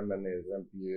MNA MPA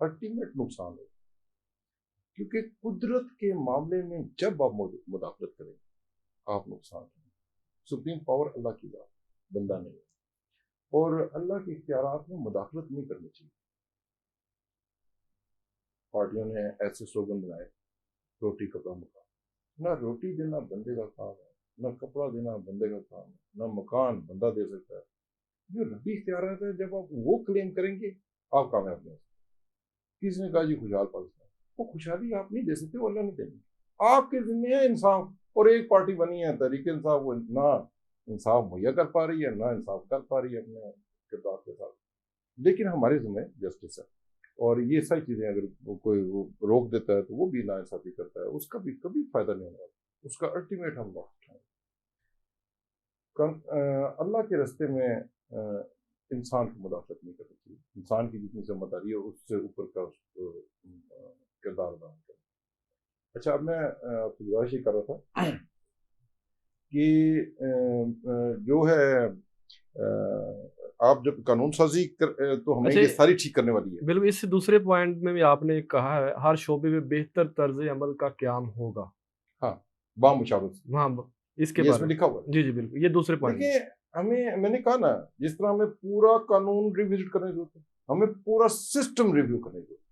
ultimate نقصان ہے، کیونکہ قدرت کے معاملے میں جب آپ مداخلت کریں آپ نقصان ہیں۔ سپریم پاور اللہ کی ذات، بندہ نہیں ہے، اور اللہ کے اختیارات میں مداخلت نہیں کرنی چاہیے۔ پارٹیوں نے ایسے سلوگن بنائے، روٹی کپڑا مکان، نہ روٹی دینا بندے کا کام ہے، نہ کپڑا دینا بندے کا کام ہے، نہ مکان بندہ دے سکتا ہے۔ جو ربی اختیارات ہے جب آپ وہ کلیم کریں گے آپ کامیاب نہیں ہو سکتے۔ کسی نے کہا جی خوشحال پاکستان، وہ خوشحالی آپ نہیں دے سکتے، وہ اللہ نہیں دیں گے، آپ کے ذمہ ہے انصاف۔ اور ایک پارٹی بنی ہے تحریک انصاف، وہ نہ انصاف مہیا کر پا رہی ہے، نہ انصاف کر پا رہی ہے اپنے کردار کے ساتھ، لیکن ہمارے ذمہ جسٹس ہے۔ اور یہ ساری چیزیں اگر کوئی روک دیتا ہے تو وہ بھی ناانصافی کرتا ہے، اس کا بھی کبھی فائدہ نہیں ہوگا، اس کا الٹیمیٹ ہم وقت اٹھائیں۔ اللہ کے راستے میں انسان کو مداخلت نہیں کرنی چاہیے، انسان کی جتنی ذمہ داری ہے اس سے اوپر کا کردار ادا کرنا۔ اچھا، اب میں آپ سے گزارش یہ کر رہا تھا کہ جو ہے آپ جب قانون سازی تو ہمیں اچھا، یہ ساری ٹھیک کرنے والی ہے۔ بالکل اس سے دوسرے پوائنٹ میں بھی آپ نے کہا ہے ہر شعبے میں بہتر طرز عمل کا قیام ہوگا، ہاں، بامشاورت سے، ہاں اس کے یہ اس بارے میں میں لکھا ہوا ہے۔ جی جی بالکل یہ دوسرے پوائنٹ میں۔ دیکھیں، میں نے کہا نا، جس طرح ہمیں پورا قانون ریوزٹ کرنے کی ضرورت ہے، ہمیں پورا سسٹم ریویو کرنے کی ضرورت ہے۔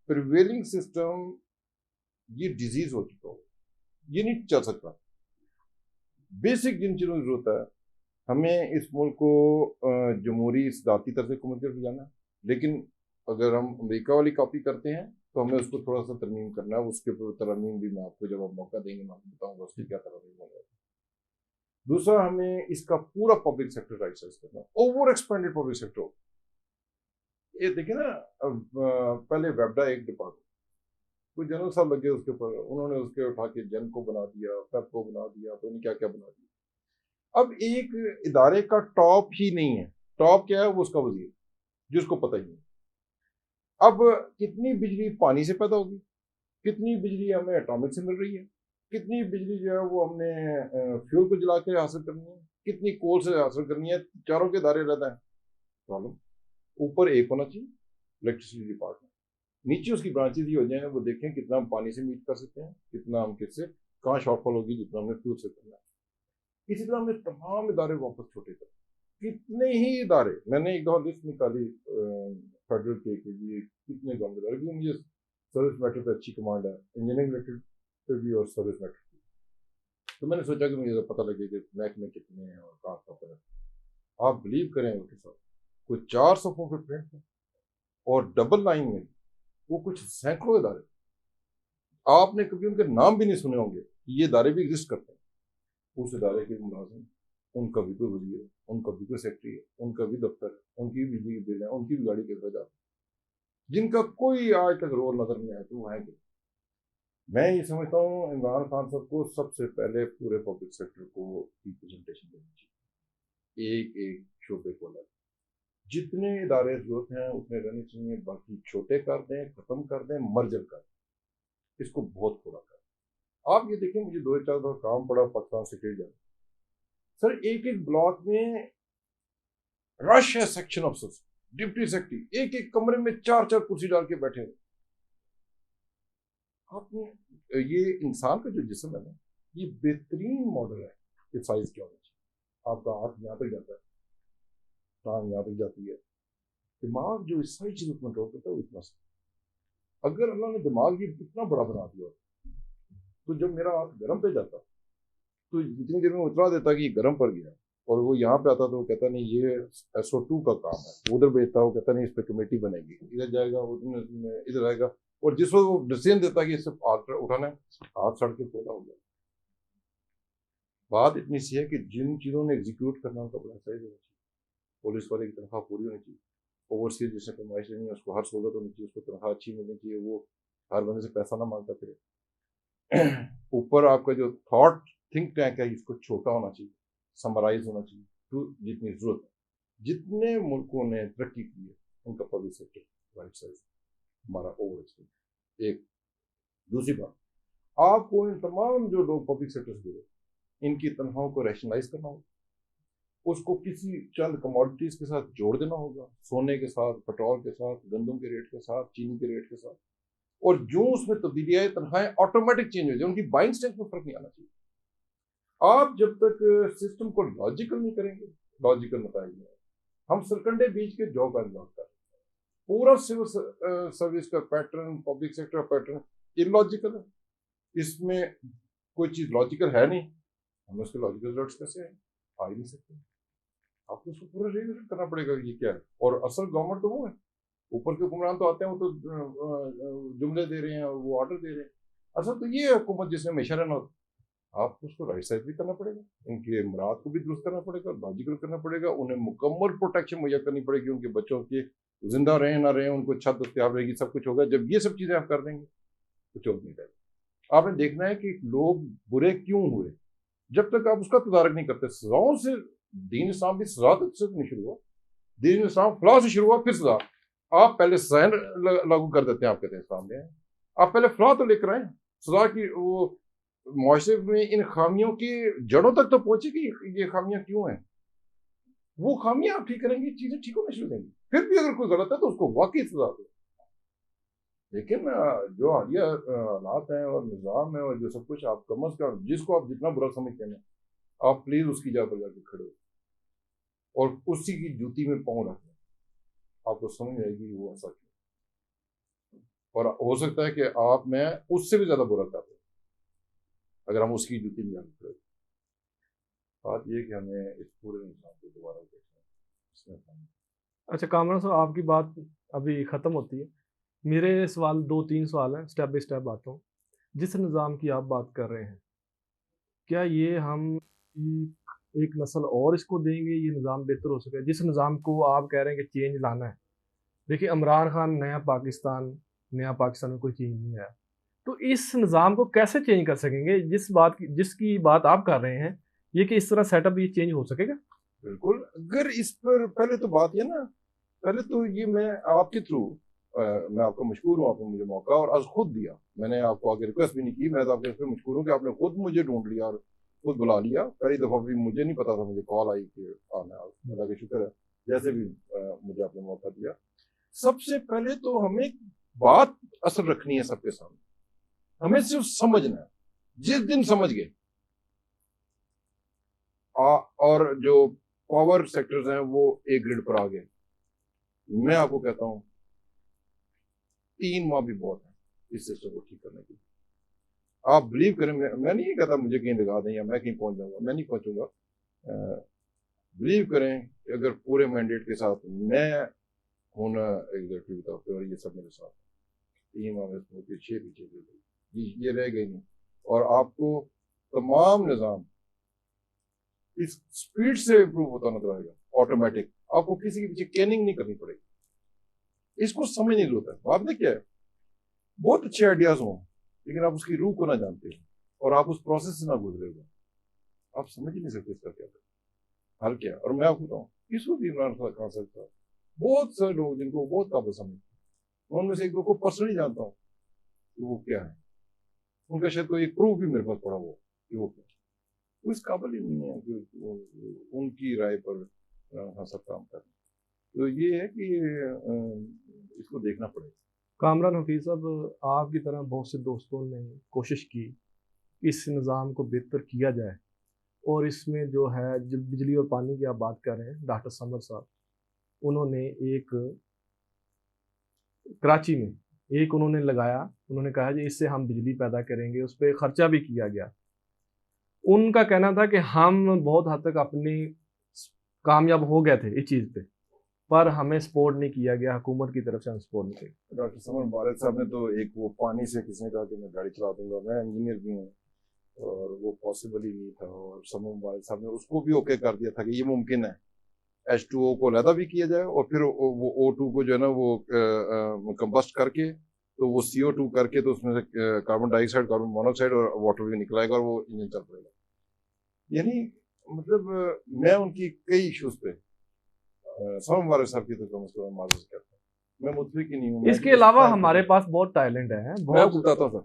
پریویلنگ سسٹم یہ ڈیزیز ہو چکا ہو، یہ نہیں چل سکتا۔ بیسک جن چیزوں کی ضرورت ہے، ہمیں اس ملک کو جمہوری صدارتی طرز حکومت کی طرف جانا ہے، لیکن اگر ہم امریکہ والی کاپی کرتے ہیں تو ہمیں اس کو تھوڑا سا ترمیم کرنا ہے۔ اس کے ترمیم بھی میں آپ کو جب آپ موقع دیں گے میں آپ کو بتاؤں گا اس کی کیا ترمیم ہوگا۔ دوسرا، ہمیں اس کا پورا پبلک سیکٹر رائٹ کرنا، اوور ایکسپینڈیڈ پبلک سیکٹر۔ یہ دیکھیں نا، پہلے ویبڈا ایک ڈپارٹمنٹ، کوئی جنرل صاحب لگے اس کے اوپر، انہوں نے اس کے اٹھا کے جن کو بنا دیا، پیپ کو بنا دیا، پتہ نہیں کیا کیا بنا دیا۔ اب ایک ادارے کا ٹاپ ہی نہیں ہے، ٹاپ کیا ہے وہ اس کا وزیر، جس کو پتہ ہی نہیں۔ اب کتنی بجلی پانی سے پیدا ہوگی، کتنی بجلی ہمیں اٹامک سے مل رہی ہے، کتنی بجلی جو ہے وہ ہم نے فیول کو جلا کے حاصل کرنی ہے، کتنی کول سے حاصل کرنی ہے، چاروں کے ادارے رہتا ہے۔ پرابلم اوپر ایک ہونا چاہیے الیکٹریسٹی ڈپارٹمنٹ، نیچے اس کی برانچز ہی ہو جائیں، وہ دیکھیں کتنا ہم پانی سے میٹ کر سکتے ہیں، کتنا ہم کس سے کہاں شارٹ فال ہوگی، جتنا ہم نے فیول سے کرنا ہے۔ اسی طرح ہم نے تمام ادارے واپس چھوٹے کر، کتنے ہی ادارے، میں نے ایک دفعہ لسٹ نکالی فیڈرل کے کہ یہ کتنے گورنمنٹ ادارے، کیونکہ مجھے سروس میٹر پہ اچھی کمانڈ ہے، انجینئرنگ ریلیٹڈ پہ بھی اور سروس میٹر پہ، تو میں نے سوچا کہ مجھے پتہ لگے کہ محکمے کتنے ہیں اور کہاں کہاں پر ہے۔ آپ بلیو کریں ان کے ساتھ کوئی 4 صفوں پہ پرنٹ ہے، اور ڈبل لائن میں وہ کچھ سینکڑوں ادارے، آپ نے کبھی ان کے نام بھی نہیں سنے ہوں گے، یہ ادارے بھی ایگزسٹ کرتے ہیں۔ اس ادارے کے ملازم، ان کا بھی کوئی وزیر ہے، ان کا بھی کوئی سیکٹری ہے، ان کا بھی دفتر ہے، ان کی بھی بجلی کے بل ہے، ان کی بھی گاڑی کے اخراجات ہیں، جن کا کوئی آج تک رول نظر نہیں آیا کہ وہ ہیں کہ میں یہ سمجھتا ہوں عمران خان صاحب کو سب سے پہلے پورے پبلک سیکٹر کو ریپرزنٹیشن دینی چاہیے، ایک ایک شعبے کو الگ، جتنے ادارے ضرورت ہیں اتنے رہنے چاہیے، باقی چھوٹے کر دیں، ختم کر دیں، مرجر کر دیں، اس کو بہت تھوڑا کر دیں۔ آپ یہ دیکھیں، مجھے 2-4 دفعہ کام پڑا پاکستان سیکرٹری جنرل، سر ایک ایک بلاک میں رش ہے سیکشن افسر، ڈپٹی سیکرٹری ایک ایک کمرے میں 4-4 کرسی ڈال کے بیٹھے ہیں۔ آپ نے یہ انسان کا جو جسم ہے نا، یہ بہترین ماڈل ہے کہ سائز کیا ہونا چاہیے۔ آپ کا ہاتھ یہاں تک جاتا ہے، ٹانگ یہاں تک جاتی ہے، دماغ جو اس ساری چیزوں کو کنٹرول کرتا ہے وہ اتنا سا۔ اگر اللہ نے دماغ یہ اتنا بڑا بنا دیا تو جب میرا ہاتھ گرم پہ جاتا تو جتنی دیر میں اترا دیتا کہ یہ گرم پڑ گیا، اور وہ یہاں پہ آتا تو وہ کہتا نہیں یہ SO2 کا کام ہے، ادھر بھیجتا وہ کہتا نہیں اس پہ کمیٹی بنے گی، ادھر جائے گا ادھر آئے گا، اور جس وقت وہ ڈیسیژن دیتا کہ اس سے ہاتھ اٹھانا ہے، ہاتھ سڑ کے پودا ہو گیا۔ بات اتنی سی ہے کہ جن چیزوں نے ایگزیکیوٹ کرنا ان کا بڑا صحیح ہونا چاہیے، پولیس والے کی تنخواہ پوری ہونی چاہیے، اوورسیز جس نے کمائش لینی ہے اس کو ہر سہولت ہونی چاہیے، اس کو تنخواہ اچھی ملنی چاہیے، وہ ہر بندے سے پیسہ نہ مانگتا پھرے۔ اوپر آپ کا جو تھاٹ تھنک ٹینک ہے اس کو چھوٹا ہونا چاہیے، سمرائز ہونا چاہیے تو جتنی ضرورت ہے۔ جتنے ملکوں نے ترقی کی ہے ان کا پبلک سیکٹر رائٹ سائز ہمارا اوور ایکسپینڈ۔ ایک دوسری بات، آپ کو ان تمام جو لوگ پبلک سیکٹر سے جڑے ان کی تنخواہوں کو ریشنلائز کرنا ہوگا، اس کو کسی چند کموڈٹیز کے ساتھ جوڑ دینا ہوگا، سونے کے ساتھ، پٹرول کے ساتھ، گندم کے ریٹ کے ساتھ، چینی کے ریٹ کے ساتھ، اور جو اس میں تبدیلی آئے تنخواہیں آٹومیٹک چینج ہو جائے، ان کی بائنگ اسٹرینتھ میں فرق نہیں آنا چاہیے۔ آپ جب تک سسٹم کو لاجیکل نہیں کریں گے، لاجیکل نتائج میں ہم سرکنڈے بیچ کے جاب کا انتظام کر رہے ہیں۔ پورا سول سروس کا پیٹرن، پبلک سیکٹر کا پیٹرن اللاجیکل ہے، اس میں کوئی چیز لاجیکل ہے نہیں، ہمیں اس کے لاجیکل ریزلٹس کیسے ہیں؟ آ ہی نہیں سکتے۔ آپ کو اس کو پورا ریویژن کرنا پڑے گا کہ یہ کیا ہے، اور اصل گورنمنٹ تو وہ ہے، اوپر کے حکمران تو آتے ہیں، وہ تو جملے دے رہے ہیں اور وہ آرڈر دے رہے ہیں، اصل تو یہ حکومت جس نے ہمیشہ رہنا ہوتا ہے۔ آپ کو اس کو رائٹ سائز بھی کرنا پڑے گا، ان کے مراد کو بھی درست کرنا پڑے گا، لاجیکل کرنا پڑے گا، انہیں مکمل پروٹیکشن مہیا کرنی پڑے گی، ان کے بچوں کے زندہ رہیں نہ رہیں، ان کو چھت دستیاب رہے گی، سب کچھ ہوگا۔ جب یہ سب چیزیں آپ کر دیں گے تو چوک نہیں رہے گا۔ آپ نے دیکھنا ہے کہ لوگ برے کیوں ہوئے، جب تک آپ اس کا تدارک نہیں کرتے۔ سزاؤں سے دین اسلام بھی سزا سے نہیں شروع ہوا، دین اسلام فلاح سے شروع ہوا، پھر سزا۔ آپ پہلے سزائیں لاگو کر دیتے ہیں، آپ کہتے ہیں اسلام میں آپ پہلے فلاح تو لے کر آئیں، سزا کی وہ معاشرے میں ان خامیوں کی جڑوں تک تو پہنچے کہ یہ خامیاں کیوں ہیں، وہ خامیاں آپ ٹھیک کریں گے، چیزیں ٹھیک ہونا شروع دیں گی۔ پھر بھی اگر کوئی غلط ہے تو اس کو واقعی سزا دو، لیکن جو حالیہ حالات ہیں اور نظام ہے اور جو سب کچھ، آپ کم از کم جس کو آپ جتنا برا سمجھتے ہیں آپ پلیز اس کی جگہ پر جا کے کھڑے ہو اور اسی کی جوتی میں پاؤں رکھ لیں، آپ کو سمجھ آئے گی وہ ایسا کیوں، اور ہو سکتا ہے کہ آپ میں اس سے بھی زیادہ برا کر دیں اگر ہم اس کی جوتی میں جا کے کھڑے۔ بات یہ کہ ہمیں اس پورے انسان کو دوبارہ دیکھنا ہے۔ اچھا کامران صاحب، آپ کی بات ابھی ختم ہوتی ہے، میرے سوال 2-3 سوال ہیں، سٹیپ بائی سٹیپ آتا ہوں۔ جس نظام کی آپ بات کر رہے ہیں، کیا یہ ہم ایک نسل اور اس کو دیں گے، یہ نظام بہتر ہو سکے؟ جس نظام کو آپ کہہ رہے ہیں کہ چینج لانا ہے، دیکھیے عمران خان نیا پاکستان میں کوئی چینج نہیں آیا، تو اس نظام کو کیسے چینج کر سکیں گے؟ جس کی بات آپ کر رہے ہیں، یہ کہ اس طرح سیٹ اپ یہ چینج ہو سکے گا؟ بالکل، اگر اس پر پہلے تو بات یہ نا، پہلے تو یہ میں آپ کے تھرو میں آپ کا مشکور ہوں، آپ نے مجھے موقع اور از خود دیا، میں نے آپ کو آگے ریکویسٹ بھی نہیں کی، میں تو آپ کے اس پہ مشکور ہوں کہ آپ نے خود مجھے ڈھونڈ لیا اور خود بلا لیا۔ پہلی دفعہ بھی مجھے نہیں پتا تھا، مجھے کال آئی کہ آنا، اللہ کا شکر ہے جیسے بھی مجھے آپ نے موقع دیا۔ سب سے پہلے تو ہمیں بات اصل رکھنی ہے سب کے سامنے، ہمیں صرف سمجھنا ہے، جس دن سمجھ گئے اور جو پاور سیکٹرز ہیں وہ ایک گریڈ پر آ گئے، میں آپ کو کہتا ہوں 3 ماہ بھی بہت ہے اس سسٹم کو ٹھیک کرنے کے لیے۔ آپ بلیو کریں، میں نہیں کہتا مجھے کہیں لگا دیں یا میں کہیں پہنچ جاؤں گا، میں نہیں پہنچوں گا۔ بلیو کریں کہ اگر پورے مینڈیٹ کے ساتھ میں ہوں نا ایگزیکٹو طور پہ، اور یہ سب میرے ساتھ 3 ماہ میں پیچھے یہ رہ گئی نہیں، اور آپ کو تمام نظام اس سپیڈ سے امپروو ہوتا نظر آئے گا، آٹومیٹک، آپ کو کسی کے پیچھے کیننگ نہیں کرنی پڑے گی۔ اس کو سمجھ نہیں ہوتا ہے، بات نہیں کیا ہے، بہت اچھے آئیڈیاز ہوں لیکن آپ اس کی روح کو نہ جانتے ہیں اور آپ اس پروسیس سے نہ گزرے گا، آپ سمجھ ہی نہیں سکتے اس کا کیا حل کیا۔ اور میں آپ کو بتاؤں، اس وقت عمران خان صاحب تھا، بہت سارے لوگ جن کو بہت قابل سمجھتے ہیں، ان میں سے ایک دو کو پرسنلی جانتا ہوں کہ وہ کیا ہے، ان کا شاید کوئی پروف بھی میرے پاس پڑا ہوا کہ وہ کیا ہے، وہ اس قابل ہی نہیں ہے کہ ان کی رائے پر ہم سب کام کریں۔ تو یہ ہے کہ اس کو دیکھنا پڑے گا۔ کامران حفیظ صاحب، آپ کی طرح بہت سے دوستوں نے کوشش کی کہ اس نظام کو بہتر کیا جائے، اور اس میں جو ہے بجلی اور پانی کی آپ بات کر رہے ہیں، ڈاکٹر سمر صاحب انہوں نے ایک کراچی میں انہوں نے لگایا، انہوں نے کہا جی اس سے ہم بجلی پیدا کریں گے، اس پہ خرچہ بھی کیا گیا۔ ان کا کہنا تھا کہ ہم بہت حد تک اپنی کامیاب ہو گئے تھے اس چیز پہ، پر ہمیں سپورٹ نہیں کیا گیا، حکومت کی طرف سے ہم سپورٹ نہیں کیا۔ ڈاکٹر سمر مبارک صاحب نے تو ایک وہ پانی سے کس نے کہا کہ میں گاڑی چلا دوں گا، میں انجینئر بھی ہوں اور وہ پاسبل ہی نہیں تھا، اور سمر مبارک صاحب نے اس کو بھی اوکے کر دیا تھا کہ یہ ممکن ہے، H2O کو علیحدہ بھی کیا جائے اور پھر وہ O2 کو جو ہے نا وہ کمبسٹ کر کے تو وہ CO2 کر کے تو اس میں سے کاربن ڈائی آکسائڈ، کاربن مونوکسائڈ اور واٹر بھی نکلائے گا اور وہ انجن چل پڑے گا۔ یعنی مطلب میں ان کی کئی ایشوز پہ سمر مبارک صاحب کی تو معذرت کرتا ہوں، میں متفق ہی نہیں ہوں۔ اس کے علاوہ ہمارے پاس بہت ٹیلنٹ ہے، میں بتاتا تھا،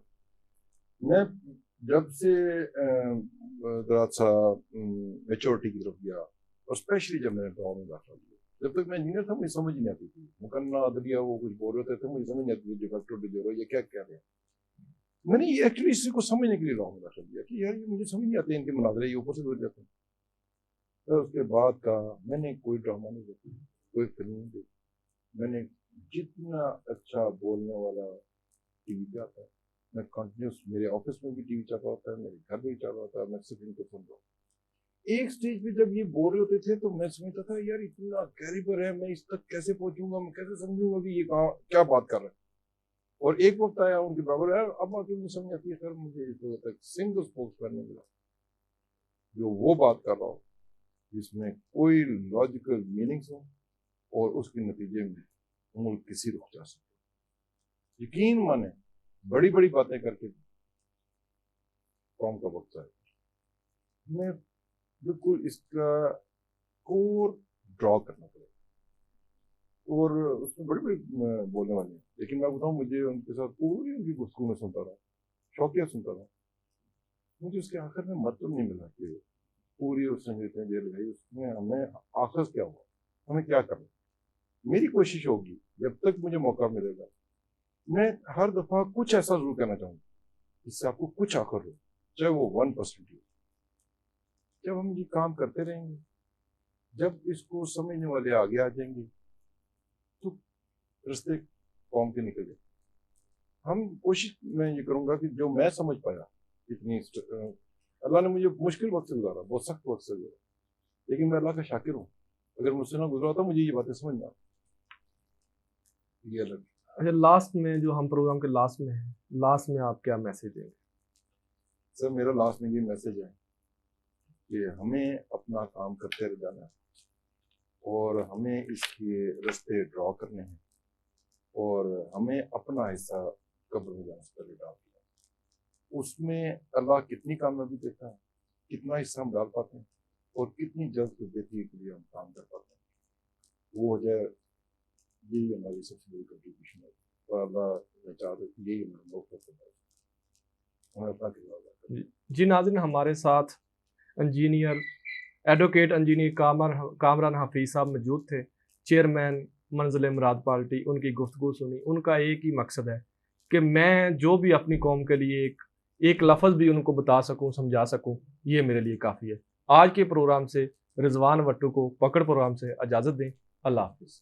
میں جب سے ذرا سا میچورٹی کی طرف گیا اور اسپیشلی جب میں نے ڈراؤ میں داخلہ لیا. جب تک میں انجینئر تھا مجھے سمجھ نہیں آتی تھی, مقننہ عدلیہ وہ کچھ بول رہے تھے مجھے سمجھ نہیں آتی تھی, ڈیفیکٹو ڈی جیرو یہ کیا کہہ رہے ہیں. میں نے ایکچولی اسی کو سمجھنے کے لیے ڈراؤ میں داخلہ لیا کہ یار یہ مجھے سمجھ نہیں آتے ان کے مناظرے, یہ اوپر سے گزر جاتے ہیں. پھر اس کے بعد کا میں نے کوئی ڈرامہ نہیں دیکھی, کوئی فلم نہیں دیکھی. میں نے جتنا اچھا بولنے والا ٹی وی پہ آتا ہے میں کنٹینیوس, میرے آفس میں بھی ٹی وی چل رہا ہوتا ہے, میرے گھر میں بھی چل رہا ہوتا ہے, میں صرف ان کو سن رہا ہوں. ایک سٹیج پہ جب یہ بول رہے ہوتے تھے تو میں سمجھتا تھا یار اتنا کیریبر ہے, میں اس تک کیسے پہنچوں گا, میں کیسے سمجھوں گا کہ یہ کیا بات کر رہے ہیں. اور ایک وقت آیا ان کے برابر ہے, اب آ کے مجھے سمجھ آتی ہے سر مجھے تک سنگل اسپوکس کرنے ملا جو وہ بات کر رہا ہو جس میں کوئی لاجیکل میننگس ہو اور اس کے نتیجے میں ملک کسی رخ جا سکے. یقین مانے بڑی بڑی باتیں کر کے قوم کا وقت آئے. میں بالکل اس کا کور ڈرا کرنا پڑے اور اس میں بڑی بڑی بولنے والی ہیں, لیکن میں بتاؤں مجھے ان کے ساتھ پوری ان کی گفتگو میں سنتا رہا, شوقیہ سنتا رہا. مجھے اس کے آخر میں مطلب نہیں ملا کہ پوری اس نے لگائی, اس میں ہمیں آخر کیا ہوا, ہمیں کیا کرنا. میری کوشش ہوگی جب تک مجھے موقع ملے گا میں ہر دفعہ کچھ ایسا ضرور کہنا چاہوں گا جس سے آپ کو کچھ آخر ہو, چاہے وہ 1% ہو. جب ہم یہ کام کرتے رہیں گے, جب اس کو سمجھنے والے آگے آ جائیں گے تو رستے قوم کے نکل جائیں. ہم کوشش میں یہ کروں گا کہ جو میں سمجھ پایا اتنی, اللہ نے مجھے مشکل وقت سے گزارا, بہت سخت وقت سے گزارا, لیکن میں اللہ کا شاکر ہوں. اگر مجھ سے نہ گزرا ہوتا مجھے یہ باتیں سمجھ نہ آتی. یہ الگ. اچھا, لاسٹ میں جو ہم پروگرام کے لاسٹ میں ہیں, لاسٹ میں آپ کیا میسج دیں گے؟ سر میرا لاسٹ میں یہ میسج ہے کہ ہمیں اپنا کام کرتے رہ جانا ہے اور ہمیں اس کے رستے ڈرا کرنے ہیں اور ہمیں اپنا حصہ قبر میں جانے سے پہلے ڈال دیا. اس میں اللہ کتنی کامیابی دیتا ہے, کتنا حصہ ہم ڈال پاتے ہیں اور کتنی جلد دیتی کے لیے ہم کام کر پاتے ہیں, وہ ہو جائے یہی ہماری سب سے بڑی کنٹریبیوشن ہے. اور اللہ چاہتے یہی ہمارا موقع ہے, ہمیں اپنا کردار. جی ناظرین, ہمارے ساتھ engineer advocate engineer Kamran Hafeez صاحب موجود تھے, چیئرمین منزل مراد پارٹی. ان کی گفتگو سنی. ان کا ایک ہی مقصد ہے کہ میں جو بھی اپنی قوم کے لیے ایک لفظ بھی ان کو بتا سکوں, سمجھا سکوں, یہ میرے لیے کافی ہے. آج کے پروگرام سے رضوان وٹو کو پکڑ پروگرام سے اجازت دیں. اللہ حافظ.